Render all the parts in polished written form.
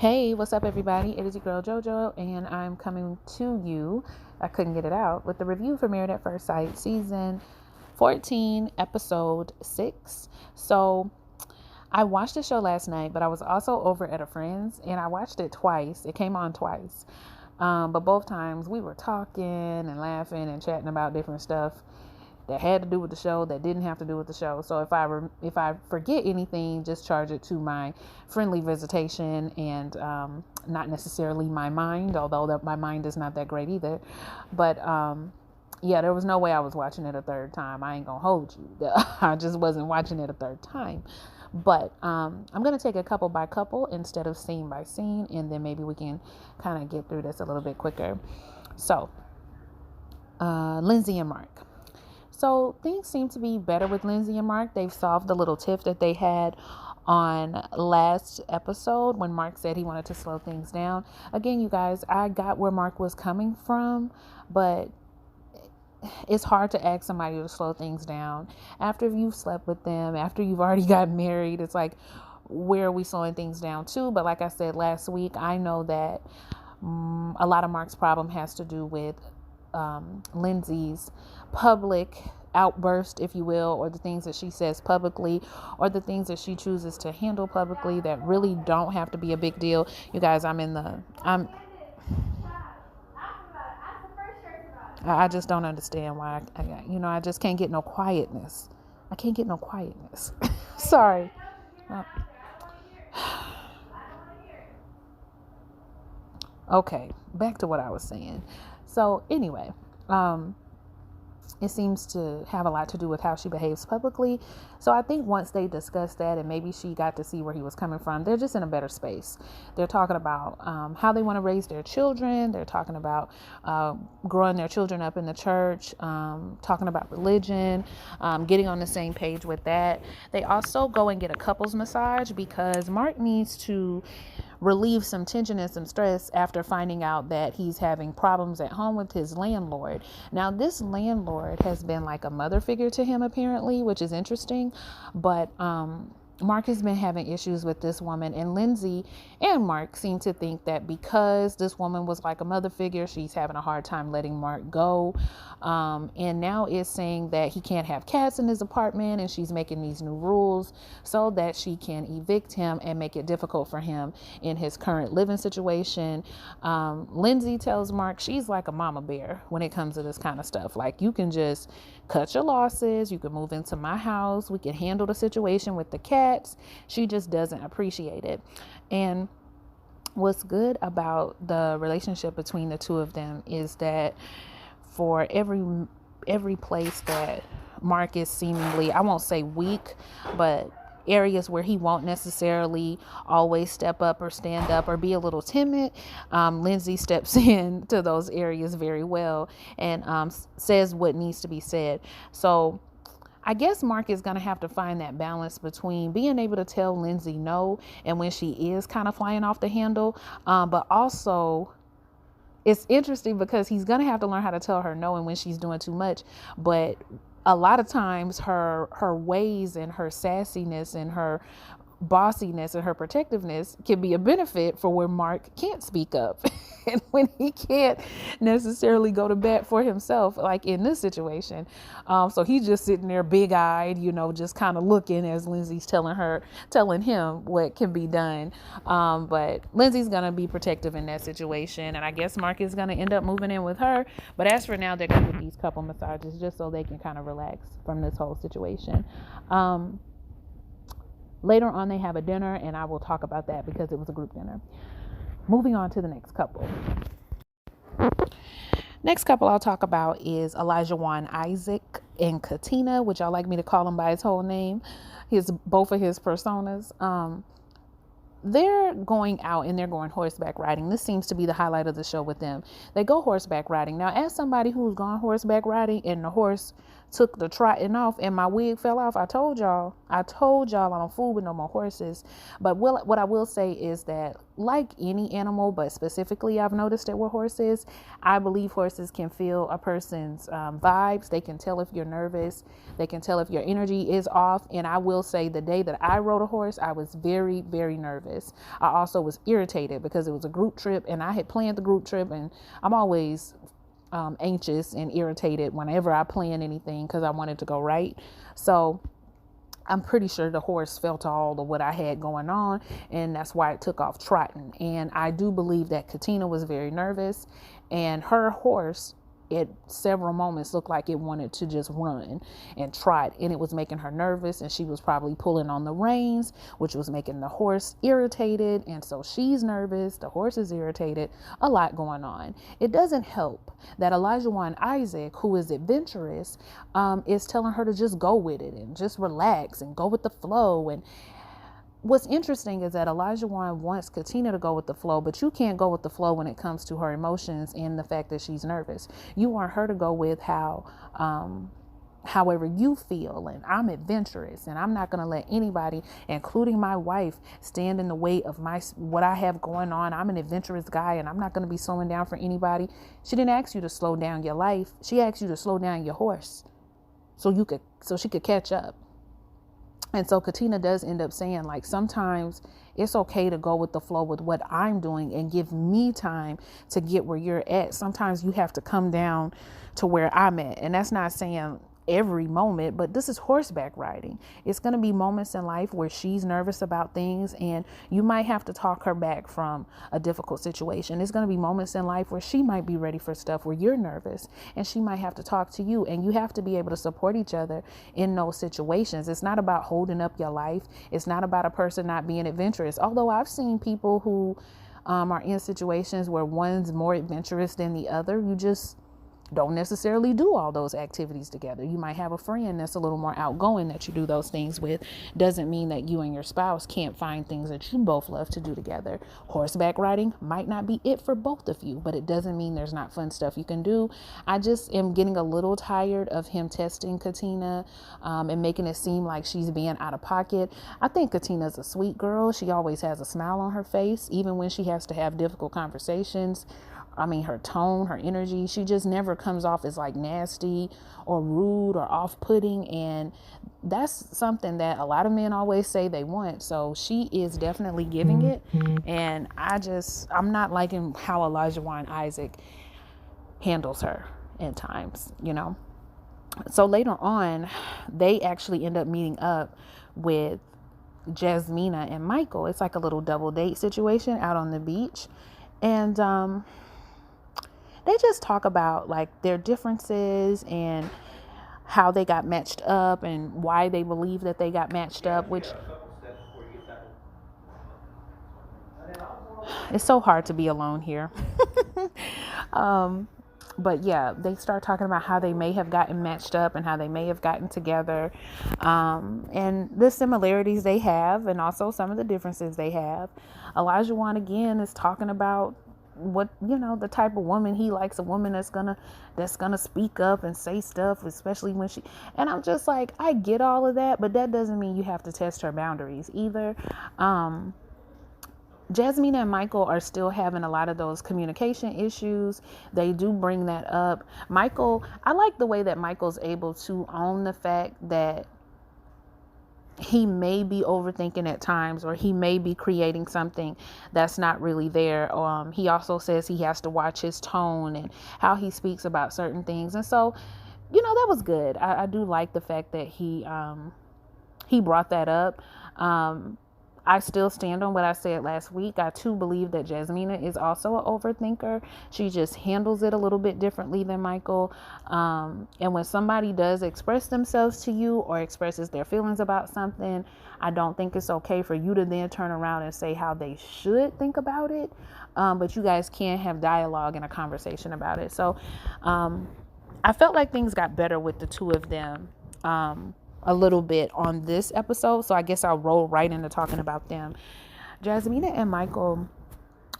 Hey, what's up, everybody? It is your girl JoJo, and I'm coming to you. I couldn't get it out with the review for Married at First Sight, season 14, episode 6. So, I watched the show last night, but I was also over at a friend's, and I watched it twice. It came on twice, but both times we were talking and laughing and chatting about different stuff that had to do with the show, that didn't have to do with the show. So if I forget anything, just charge it to my friendly visitation and not necessarily my mind, although my mind is not that great either. But yeah, there was no way I was watching it a third time. I ain't gonna hold you. I just wasn't watching it a third time. But I'm going to take a couple by couple instead of scene by scene, and then maybe we can kind of get through this a little bit quicker. So, Lindsey and Mark. So things seem to be better with Lindsey and Mark. They've solved the little tiff that they had on last episode when Mark said he wanted to slow things down. Again, you guys, I got where Mark was coming from, but it's hard to ask somebody to slow things down after you've slept with them, after you've already got married. It's like, where are we slowing things down to? But like I said last week, I know that a lot of Mark's problem has to do with Lindsey's public outburst, if you will, or the things that she says publicly, or the things that she chooses to handle publicly that really don't have to be a big deal. You guys, I just don't understand why I just can't get no quietness. I can't get no quietness. Sorry. Okay, back to what I was saying. So anyway, it seems to have a lot to do with how she behaves publicly. So I think once they discuss that, and maybe she got to see where he was coming from, they're just in a better space. They're talking about how they want to raise their children. They're talking about growing their children up in the church, talking about religion, getting on the same page with that. They also go and get a couples massage because Mark needs to relieve some tension and some stress after finding out that he's having problems at home with his landlord. Now, this landlord has been like a mother figure to him, apparently, which is interesting. But Mark has been having issues with this woman, and Lindsey and Mark seem to think that because this woman was like a mother figure, she's having a hard time letting Mark go. And now is saying that he can't have cats in his apartment, and she's making these new rules so that she can evict him and make it difficult for him in his current living situation. Lindsey tells Mark she's like a mama bear when it comes to this kind of stuff. Like, you can just cut your losses, you can move into my house, we can handle the situation with the cats. She just doesn't appreciate it. And what's good about the relationship between the two of them is that for every place that Mark is seemingly, I won't say weak, but areas where he won't necessarily always step up or stand up or be a little timid, Lindsey steps in to those areas very well and says what needs to be said. So I guess Mark is going to have to find that balance between being able to tell Lindsey no, and when she is kind of flying off the handle, but also it's interesting because he's going to have to learn how to tell her no and when she's doing too much. But a lot of times her ways and her sassiness and her bossiness and her protectiveness can be a benefit for where Mark can't speak up and when he can't necessarily go to bat for himself, like in this situation. So he's just sitting there big-eyed, just kind of looking as Lindsey's telling him what can be done. But Lindsey's going to be protective in that situation, and I guess Mark is going to end up moving in with her. But as for now, they're going to get these couple massages just so they can kind of relax from this whole situation. Later on, they have a dinner, and I will talk about that because it was a group dinner. Moving on to the next couple. Next couple I'll talk about is Elijah, Juan, Isaac, and Katina, which I like me to call him by his whole name, both of his personas. They're going out and they're going horseback riding. This seems to be the highlight of the show with them. They go horseback riding. Now, as somebody who's gone horseback riding and the horse took the trotting off and my wig fell off, I told y'all I don't fool with no more horses. But what I will say is that like any animal, but specifically I've noticed it with horses. I believe horses can feel a person's vibes. They can tell if you're nervous. They can tell if your energy is off. And I will say the day that I rode a horse, I was very, very nervous. I also was irritated because it was a group trip and I had planned the group trip, and I'm always anxious and irritated whenever I plan anything because I wanted to go right. So I'm pretty sure the horse felt all of what I had going on, and that's why it took off trotting. And I do believe that Katina was very nervous, and her horse at several moments looked like it wanted to just run and trot, and it was making her nervous, and she was probably pulling on the reins, which was making the horse irritated. And so she's nervous, the horse is irritated, a lot going on. It doesn't help that Elijah Juan Isaac, who is adventurous, is telling her to just go with it and just relax and go with the flow. And what's interesting is that Elijah Juan wants Katina to go with the flow, but you can't go with the flow when it comes to her emotions and the fact that she's nervous. You want her to go with however you feel. And I'm adventurous, and I'm not going to let anybody, including my wife, stand in the way of what I have going on. I'm an adventurous guy, and I'm not going to be slowing down for anybody. She didn't ask you to slow down your life. She asked you to slow down your horse so she could catch up. And so Katina does end up saying, like, sometimes it's okay to go with the flow with what I'm doing and give me time to get where you're at. Sometimes you have to come down to where I'm at. And that's not saying every moment, but this is horseback riding. It's going to be moments in life where she's nervous about things, and you might have to talk her back from a difficult situation. It's going to be moments in life where she might be ready for stuff where you're nervous, and she might have to talk to you, and you have to be able to support each other in those situations. It's not about holding up your life. It's not about a person not being adventurous. Although I've seen people who are in situations where one's more adventurous than the other. You just don't necessarily do all those activities together. You might have a friend that's a little more outgoing that you do those things with. Doesn't mean that you and your spouse can't find things that you both love to do together. Horseback riding might not be it for both of you, but it doesn't mean there's not fun stuff you can do. I just am getting a little tired of him testing Katina and making it seem like she's being out of pocket. I think Katina's a sweet girl. She always has a smile on her face, even when she has to have difficult conversations. I mean, her tone, her energy, she just never comes off as like nasty or rude or off-putting. And that's something that a lot of men always say they want. So she is definitely giving it. And I'm not liking how Elijah Juan Isaac handles her at times, you know. So later on, they actually end up meeting up with Jasmina and Michael. It's like a little double date situation out on the beach. And they just talk about like their differences and how they got matched up and why they believe that they got matched up, which it's so hard to be alone here. But yeah, they start talking about how they may have gotten matched up and how they may have gotten together, and the similarities they have and also some of the differences they have. Elijah Juan again is talking about what, you know, the type of woman he likes, a woman that's gonna speak up and say stuff, especially when and I'm just like, I get all of that, but that doesn't mean you have to test her boundaries either. Jasmina and Michael are still having a lot of those communication issues. They do bring that up. I like the way that Michael's able to own the fact that he may be overthinking at times, or he may be creating something that's not really there. He also says he has to watch his tone and how he speaks about certain things. And so, you know, that was good. I do like the fact that he brought that up. I still stand on what I said last week. I too believe that Jasmina is also an overthinker. She just handles it a little bit differently than Michael. And when somebody does express themselves to you or expresses their feelings about something, I don't think it's okay for you to then turn around and say how they should think about it. But you guys can have dialogue and a conversation about it. So I felt like things got better with the two of them a little bit on this episode. So I guess I'll roll right into talking about them. Jasmina and Michael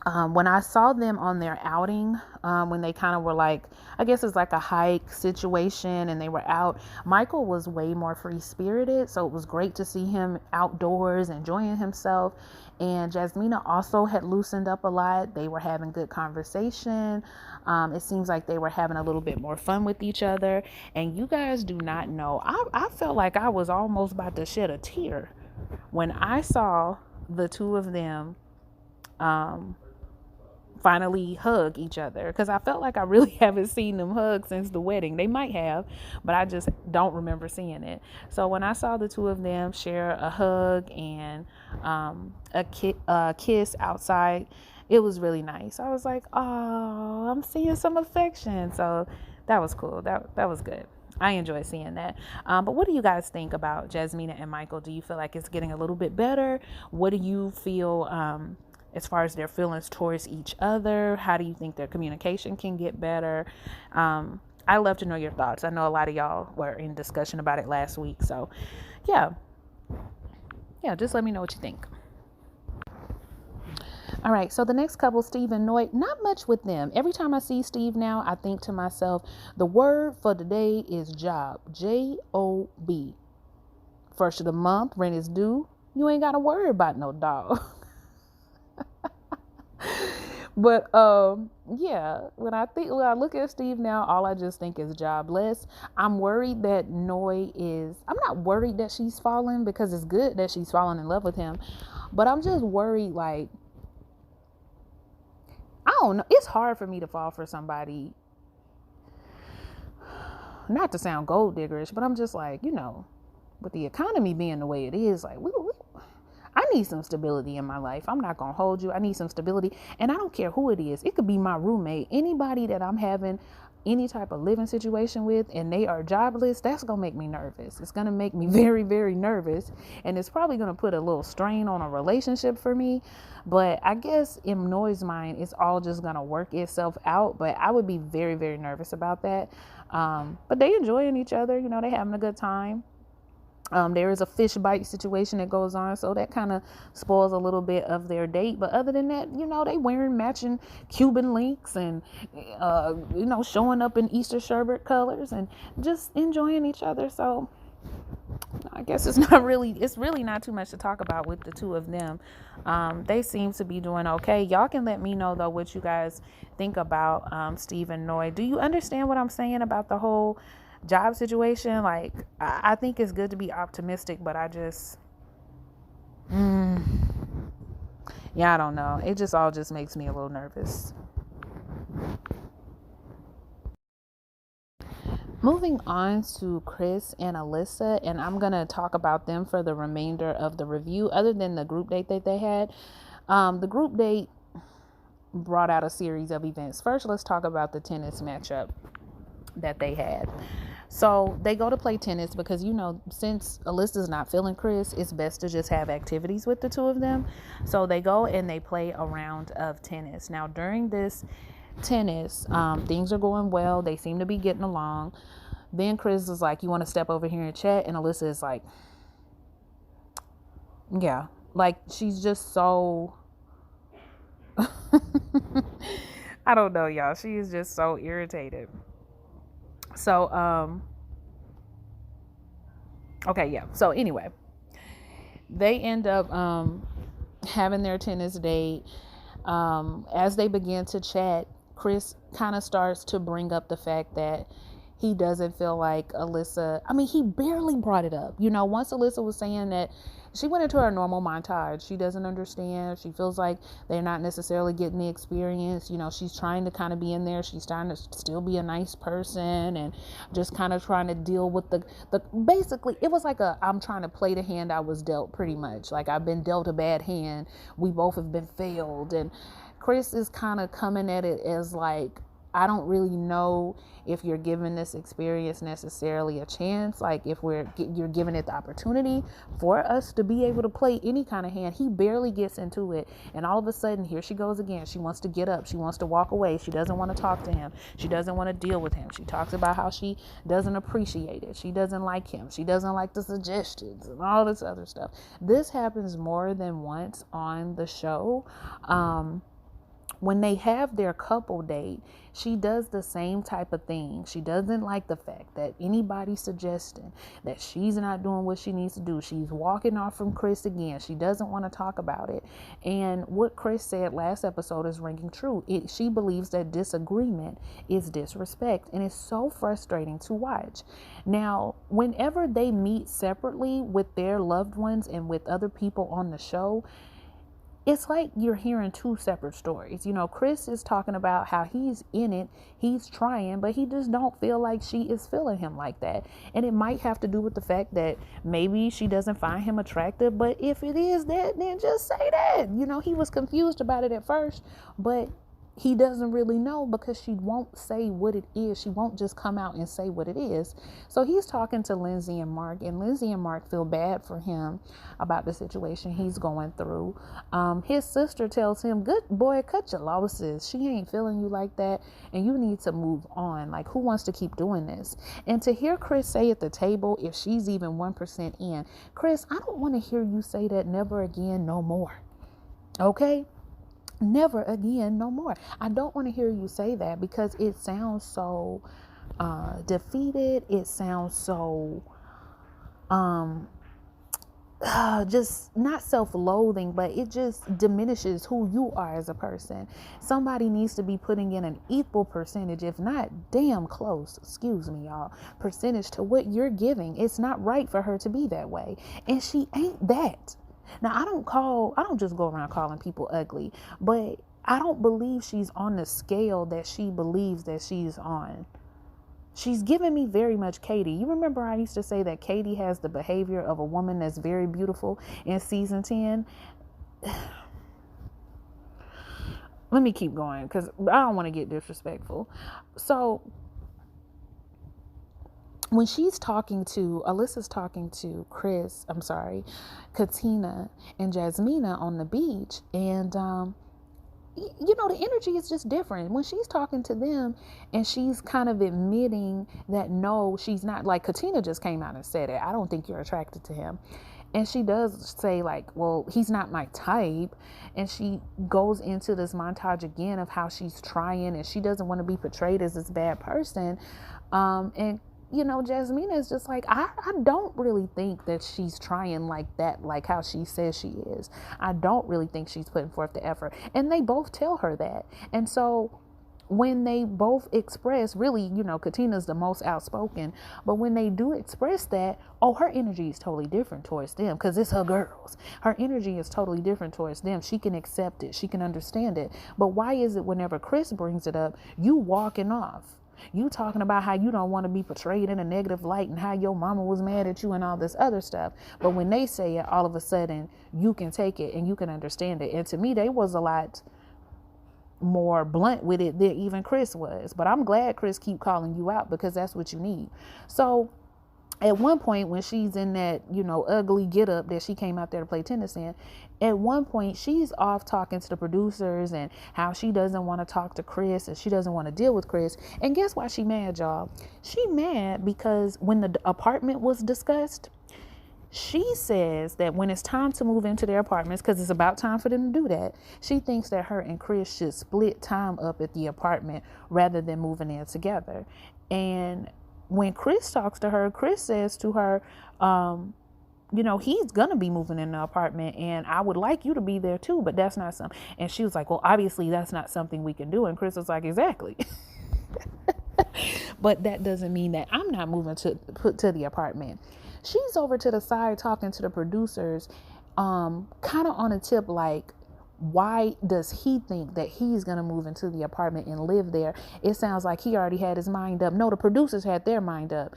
When I saw them on their outing, when they kind of were like, I guess it's like a hike situation and they were out, Michael was way more free spirited. So it was great to see him outdoors enjoying himself. And Jasmina also had loosened up a lot. They were having good conversation. It seems like they were having a little bit more fun with each other. And you guys do not know, I felt like I was almost about to shed a tear when I saw the two of them finally hug each other, because I felt like I really haven't seen them hug since the wedding. They might have, but I just don't remember seeing it. So when I saw the two of them share a hug and a kiss outside, it was really nice. I was like, oh, I'm seeing some affection. So that was cool. That was good. I enjoy seeing that. But what do you guys think about Jasmina and Michael? Do you feel like it's getting a little bit better? What do you feel as far as their feelings towards each other? How do you think their communication can get better? I love to know your thoughts. I know a lot of y'all were in discussion about it last week. So yeah, just let me know what you think. All right, so the next couple, Steve and Noy, not much with them. Every time I see Steve now, I think to myself, the word for today is job, J-O-B. First of the month, rent is due. You ain't got to worry about no dog. But yeah, when I look at Steve now, all I just think is jobless. I'm worried that I'm not worried that she's fallen, because it's good that she's fallen in love with him, but I'm just worried, like, I don't know. It's hard for me to fall for somebody, not to sound gold diggerish, but I'm just like, with the economy being the way it is, like, I need some stability in my life. I'm not going to hold you. I need some stability. And I don't care who it is. It could be my roommate, anybody that I'm having any type of living situation with, and they are jobless. That's going to make me nervous. It's going to make me very, very nervous. And it's probably going to put a little strain on a relationship for me. But I guess in Noy's mind, it's all just going to work itself out. But I would be very, very nervous about that. But they enjoying each other. They having a good time. There is a fish bite situation that goes on, so that kind of spoils a little bit of their date. But other than that, they wearing matching Cuban links and, showing up in Easter sherbet colors and just enjoying each other. So I guess it's really not too much to talk about with the two of them. They seem to be doing okay. Y'all can let me know, though, what you guys think about Steve and Noy. Do you understand what I'm saying about the whole job situation? Like, I think it's good to be optimistic, but I just I don't know, it just all just makes me a little nervous. Moving on to Chris and Alyssa, and I'm gonna talk about them for the remainder of the review, other than the group date that they had. The group date brought out a series of events. First, let's talk about the tennis matchup that they had. So they go to play tennis because, since Alyssa's not feeling Chris, it's best to just have activities with the two of them. So they go and they play a round of tennis. Now, during this tennis, things are going well. They seem to be getting along. Then Chris is like, you want to step over here and chat? And Alyssa is like, yeah. Like, she's just so... I don't know, y'all. She is just so irritated. So, okay, yeah. So anyway, they end up having their tennis date. As they begin to chat, Chris kind of starts to bring up the fact that he doesn't feel like Alyssa, he barely brought it up. Once Alyssa was saying that she went into her normal montage. She doesn't understand. She feels like they're not necessarily getting the experience. She's trying to kind of be in there. She's trying to still be a nice person and just kind of trying to deal with the basically, it was like I'm trying to play the hand I was dealt, pretty much. Like, I've been dealt a bad hand. We both have been failed. And Chris is kind of coming at it as like, I don't really know if you're giving this experience necessarily a chance. Like, if you're giving it the opportunity for us to be able to play any kind of hand. He barely gets into it. And all of a sudden, here she goes again. She wants to get up. She wants to walk away. She doesn't want to talk to him. She doesn't want to deal with him. She talks about how she doesn't appreciate it. She doesn't like him. She doesn't like the suggestions and all this other stuff. This happens more than once on the show. When they have their couple date, she does the same type of thing. She doesn't like the fact that anybody's suggesting that she's not doing what she needs to do. She's walking off from Chris again. She doesn't want to talk about it. And what Chris said last episode is ringing true. She believes that disagreement is disrespect, and it's so frustrating to watch. Now, whenever they meet separately with their loved ones and with other people on the show, it's like you're hearing two separate stories. Chris is talking about how he's in it, he's trying, but he just don't feel like she is feeling him like that. And it might have to do with the fact that maybe she doesn't find him attractive, but if it is that, then just say that. He was confused about it at first, but he doesn't really know because she won't say what it is. She won't just come out and say what it is. So he's talking to Lindsey and Mark, and Lindsey and Mark feel bad for him about the situation he's going through. His sister tells him, good boy, cut your losses. She ain't feeling you like that, and you need to move on. Like, who wants to keep doing this? And to hear Chris say at the table, if she's even 1% in, Chris, I don't want to hear you say that never again, no more. Okay? Never again, no more. I don't want to hear you say that because it sounds so defeated. It sounds so just not self-loathing, but it just diminishes who you are as a person. Somebody needs to be putting in an equal percentage, if not damn close, excuse me, y'all, percentage to what you're giving. It's not right for her to be that way, and she ain't that. Now, I don't just go around calling people ugly, but I don't believe she's on the scale that she believes that she's on. She's giving me very much Katie. You remember I used to say that Katie has the behavior of a woman that's very beautiful in season 10? Let me keep going because I don't want to get disrespectful. So when Alyssa's talking to Katina and Jasmina on the beach, and the energy is just different. When she's talking to them and she's kind of admitting that no, she's not, like Katina just came out and said it, I don't think you're attracted to him. And she does say like, well, he's not my type. And she goes into this montage again of how she's trying and she doesn't want to be portrayed as this bad person. And Jasmina is just like, I don't really think that she's trying like that, like how she says she is. I don't really think she's putting forth the effort. And they both tell her that. And so when they both express, really, Katina's the most outspoken, but when they do express that, her energy is totally different towards them because it's her girls. Her energy is totally different towards them. She can accept it. She can understand it. But why is it whenever Chris brings it up, you walking off? You talking about how you don't want to be portrayed in a negative light and how your mama was mad at you and all this other stuff. But when they say it, all of a sudden you can take it and you can understand it. And to me, they was a lot more blunt with it than even Chris was. But I'm glad Chris keep calling you out because that's what you need. So at one point when she's in that, ugly get up that she came out there to play tennis in, at one point she's off talking to the producers and how she doesn't want to talk to Chris and she doesn't want to deal with Chris. And guess why she mad, y'all? She mad because when the apartment was discussed, she says that when it's time to move into their apartments, because it's about time for them to do that, she thinks that her and Chris should split time up at the apartment rather than moving in together. And when Chris talks to her, Chris says to her, he's going to be moving in the apartment and I would like you to be there too, but that's not something. And she was like, well, obviously that's not something we can do. And Chris was like, exactly. But that doesn't mean that I'm not moving to the apartment. She's over to the side talking to the producers, kind of on a tip like, why does he think that he's going to move into the apartment and live there? It sounds like he already had his mind up. No, the producers had their mind up.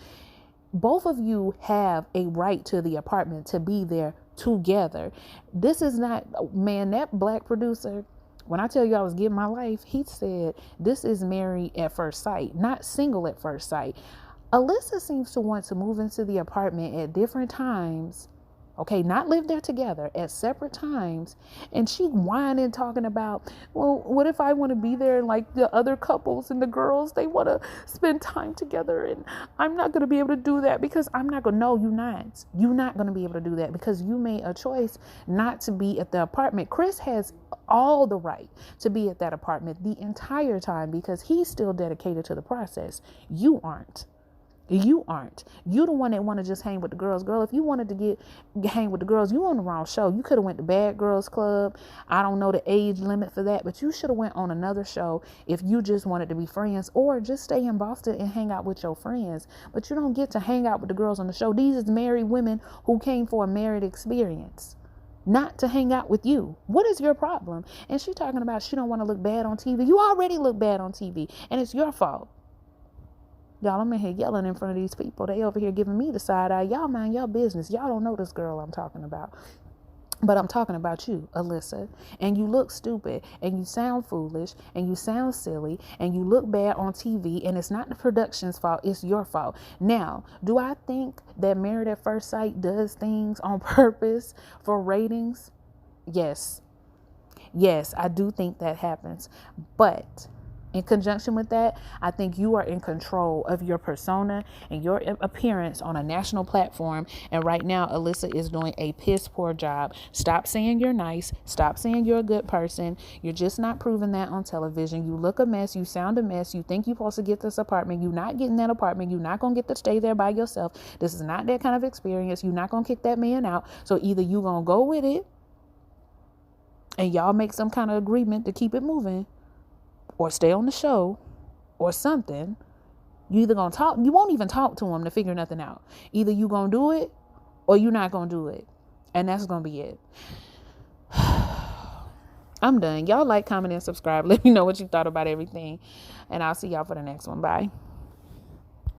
Both of you have a right to the apartment to be there together. This is not, man, that black producer, when I tell you I was giving my life, he said, this is married at first sight, not single at first sight. Alyssa seems to want to move into the apartment at different times Okay, not live there together at separate times. And she whining, talking about, well, what if I want to be there like the other couples and the girls, they want to spend time together, and I'm not going to be able to do that because I'm not going to, no, you're not going to be able to do that because you made a choice not to be at the apartment. Chris has all the right to be at that apartment the entire time because he's still dedicated to the process. You aren't. You aren't. You the one that want to just hang with the girls. Girl, if you wanted to hang with the girls, you on the wrong show. You could have went to Bad Girls Club. I don't know the age limit for that, but you should have went on another show if you just wanted to be friends, or just stay in Boston and hang out with your friends. But you don't get to hang out with the girls on the show. These is married women who came for a married experience, not to hang out with you. What is your problem? And she talking about she don't want to look bad on TV. You already look bad on TV, and it's your fault. Y'all, I'm in here yelling in front of these people. They over here giving me the side eye. Y'all mind your business. Y'all don't know this girl I'm talking about. But I'm talking about you, Alyssa. And you look stupid, and you sound foolish, and you sound silly, and you look bad on TV, and it's not the production's fault, it's your fault. Now, do I think that Married at First Sight does things on purpose for ratings? Yes. Yes, I do think that happens. But in conjunction with that, I think you are in control of your persona and your appearance on a national platform. And right now, Alyssa is doing a piss poor job. Stop saying you're nice. Stop saying you're a good person. You're just not proving that on television. You look a mess. You sound a mess. You think you're supposed to get this apartment. You're not getting that apartment. You're not going to get to stay there by yourself. This is not that kind of experience. You're not going to kick that man out. So either you're going to go with it and y'all make some kind of agreement to keep it moving, or stay on the show, or something. You either gonna talk, you won't even talk to him to figure nothing out. Either you gonna do it, or you're not gonna do it. And that's gonna be it. I'm done. Y'all like, comment, and subscribe. Let me know what you thought about everything. And I'll see y'all for the next one. Bye.